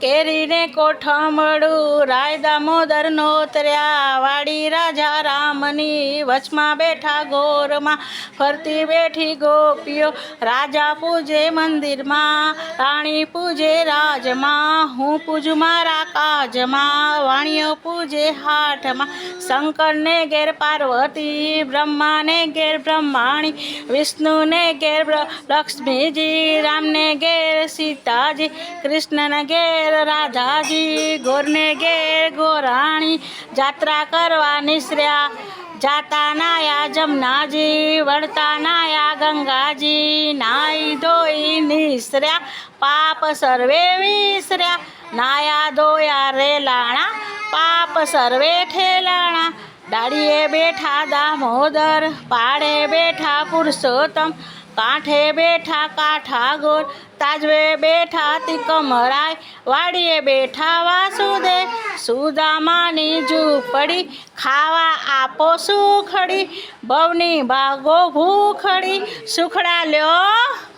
કેરીને કોઠમડું રાય દામોદર નોતર્યા વાડી રાજા રામની વચમાં બેઠા ગોરમાં ફરતી બેઠી ગોપીઓ રાજા પૂજે મંદિરમાં રાણી પૂજે રાજમાં હું પૂજું મારા કાજમાં વાણીઓ પૂજે હાથમાં શંકરને ઘેર પાર્વતી બ્રહ્માને ઘેર બ્રહ્માણી વિષ્ણુને ઘેર લક્ષ્મીજી રામને ઘેર સીતાજી કૃષ્ણને ઘેર રાધાજી ગોરને ઘેર ગોરાણી જાત્રા કરવા નિસર્યા જાતા નાયા જમનાજી વળતા નાયા ગંગાજી નાઈ ધોઈ નિસર્યા પાપ સર્વે વિસર્યા નાયા ધોયા રેલાણા પાપ સર્વે ઠેલાણા ડાળીએ બેઠા દામોદર પાડે બેઠા પુરુષોત્તમ કાંઠે બેઠા કાઠા ગોર તાજવે બેઠા તિકમરાય વાડીએ બેઠા વાસુદેવ સુદામાની ઝૂંપડી ખાવા આપો સુખડી બવની ભાગો ભૂખડી સુખડા લ્યો